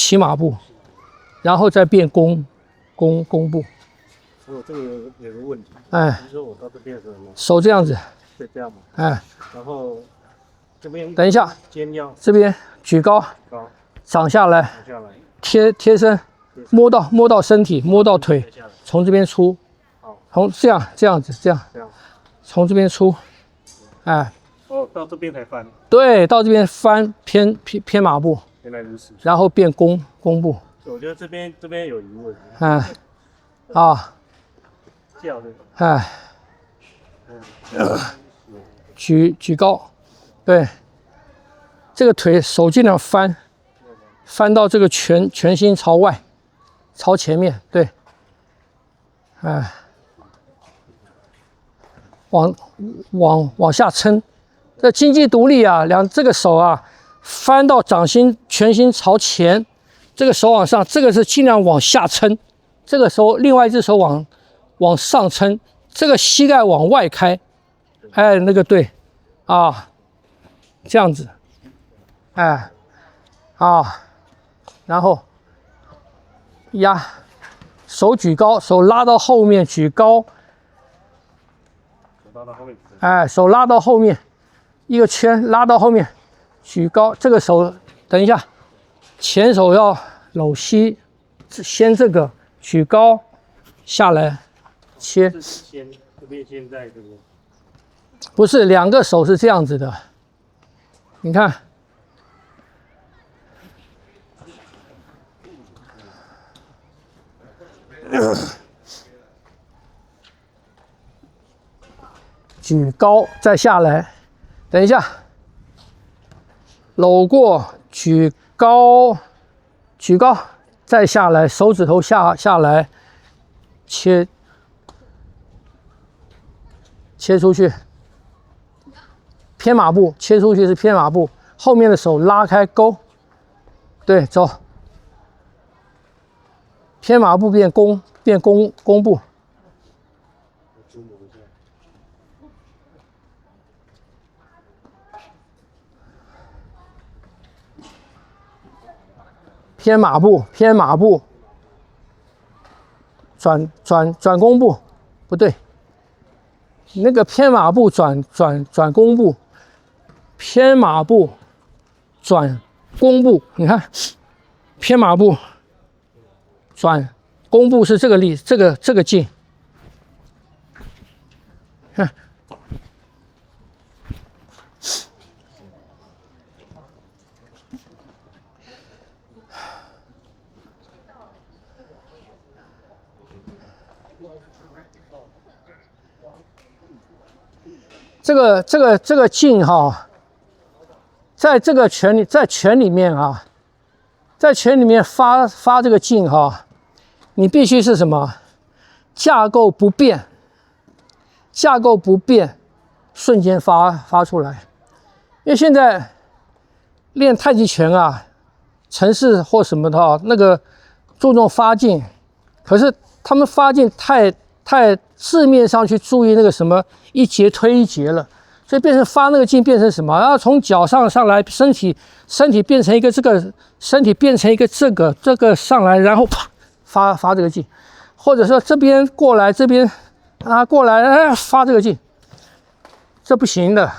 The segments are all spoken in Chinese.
骑马步，然后再变弓步。我这个有个问题，哎，比如说我到这边的时候，手这样子，对，这样嘛，哎，然后这边等一下，肩腰这边举高，高，掌下来，躺下来，贴身，摸到身体，摸到腿，下来，从这边出，从这样这样，从这边出，哎，哦，到这边才翻，对，到这边翻偏马步，原来如此，然后变弓步，我觉得这边有疑问，哎，啊，叫的，哎，举高，对，这个腿手尽量翻到这个全心朝外，朝前面，对，哎，往下撑，这经济独立啊，这个手啊翻到掌心全心朝前，这个手往上，这个是尽量往下撑，这个手另外一只手往上撑，这个膝盖往外开，哎，那个对，啊，这样子，哎，啊，然后压，手举高，手拉到后面举高，哎，手拉到后面，一个圈拉到后面，举高，这个手等一下，前手要搂膝，先这个举高下来切，先这边先在这边，不是两个手是这样子的，你看。举高再下来，等一下，搂过，举高再下来，手指头下来，切出去，偏马步，切出去是偏马步，后面的手拉开勾，对，走，偏马步变弓步。偏马步，转弓步，不对，那个偏马步转弓步，偏马步转弓步，你看，偏马步转弓步是这个力，这个劲，看。这个劲哈，在拳里面啊，在拳里面发这个劲哈，你必须是什么？架构不变，瞬间发出来。因为现在练太极拳啊，城市或什么的啊，那个注重发劲，可是他们发劲太字面上去注意那个什么一节推一节了，所以变成发那个劲变成什么？然后从脚上来，身体变成一个这个，身体变成一个这个上来，然后啪发这个劲，或者说这边过来，这边啊过来，哎发这个劲，这不行的，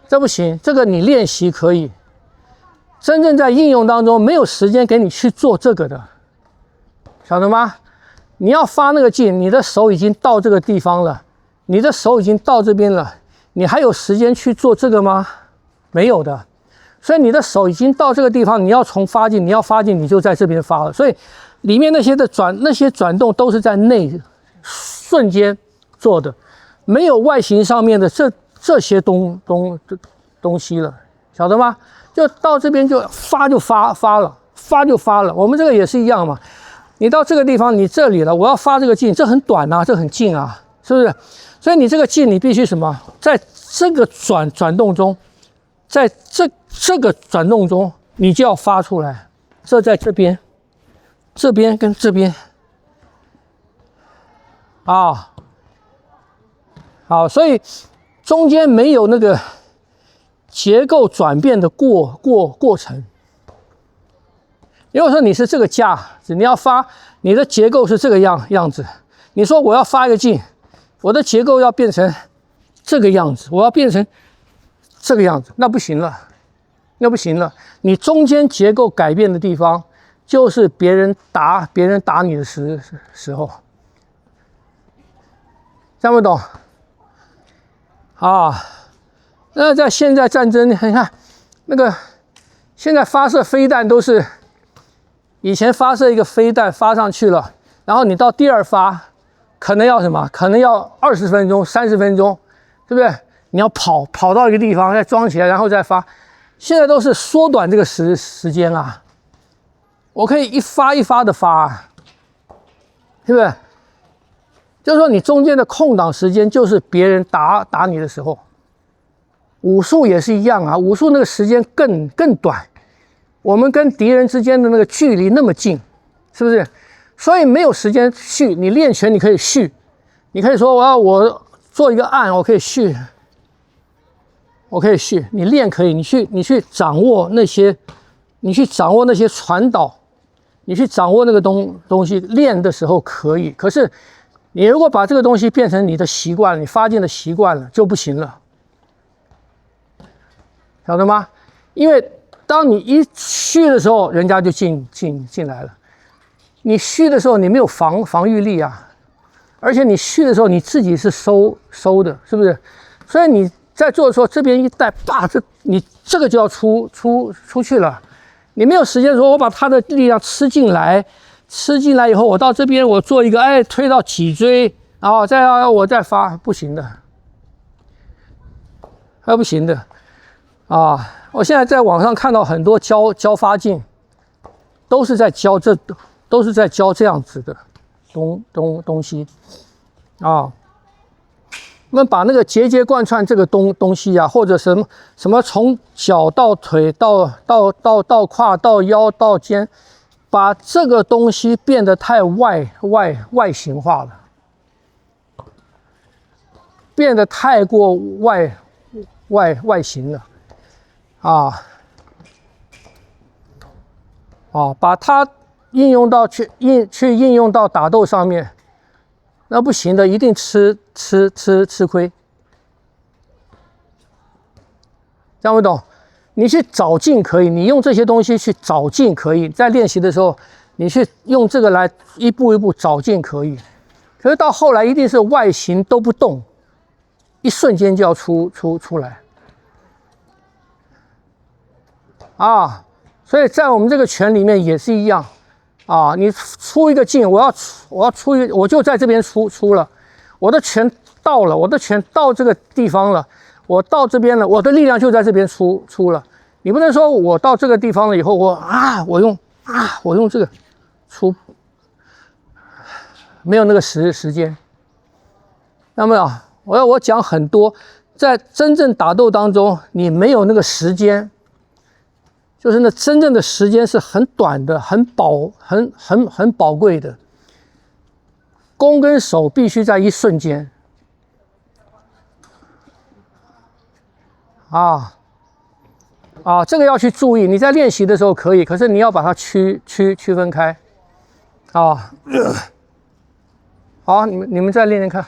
这不行，这个你练习可以，真正在应用当中没有时间给你去做这个的，晓得吗？你要发那个劲，你的手已经到这个地方了，你的手已经到这边了，你还有时间去做这个吗？没有的。所以你的手已经到这个地方，你要从发劲，你要发劲，你就在这边发了。所以里面那些转动都是在内瞬间做的，没有外形上面的这些东西了，晓得吗？就到这边就发了，我们这个也是一样嘛。你到这个地方，你这里了，我要发这个劲，这很短啊，这很近啊，是不是？所以你这个劲，你必须什么？在这个转动中，在这个转动中，你就要发出来。这在这边跟这边啊，好，所以中间没有那个结构转变的过程。如果说你是这个架子，你要发，你的结构是这个样子。你说我要发一个劲，我的结构要变成这个样子，我要变成这个样子，那不行了，那不行了。你中间结构改变的地方，就是别人打你的时候，听不懂？啊，那在现在战争，你看那个现在发射飞弹都是。以前发射一个飞弹发上去了，然后你到第二发，可能要什么？可能要20分钟、30分钟，对不对？你要跑到一个地方再装起来，然后再发。现在都是缩短这个时间啊，我可以一发一发的发啊，对不对？就是说你中间的空档时间就是别人打你的时候。武术也是一样啊，武术那个时间更短。我们跟敌人之间的那个距离那么近，是不是？所以没有时间续。你练拳你可以续，你可以说我做一个按，我可以续，你练可以，你去掌握那些，你去掌握那些传导，你去掌握那个东西，练的时候可以。可是你如果把这个东西变成你的习惯，你发劲的习惯了就不行了，晓得吗？因为当你一续的时候，人家就进来了。你续的时候，你没有防御力啊，而且你续的时候，你自己是收的，是不是？所以你在做的时候，这边一带，你这个就要出去了。你没有时间说，我把它的力量吃进来以后，我到这边我做一个，推到脊椎，然后我再发，不行的，还不行的啊！我现在在网上看到很多教发劲，都是在教这样子的东西啊。我们把那个节节贯穿这个东西啊，或者什么从脚到腿到胯到腰到肩，把这个东西变得太外形化了，变得太过外形了。把它应用到应用到打斗上面，那不行的，一定吃亏。听不懂？你去找劲可以，你用这些东西去找劲可以，在练习的时候，你去用这个来一步一步找劲可以。可是到后来一定是外形都不动，一瞬间就要出来。所以在我们这个拳里面也是一样你出一个劲，我要出一个，我就在这边出了，我的拳到了，我的拳到这个地方了，我到这边了，我的力量就在这边出了。你不能说我到这个地方了以后，我用这个出，没有那个时间。那么我讲很多，在真正打斗当中，你没有那个时间。就是那真正的时间是很短的，很宝贵的。攻跟守必须在一瞬间。这个要去注意。你在练习的时候可以，可是你要把它区分开。好，你们再练练看。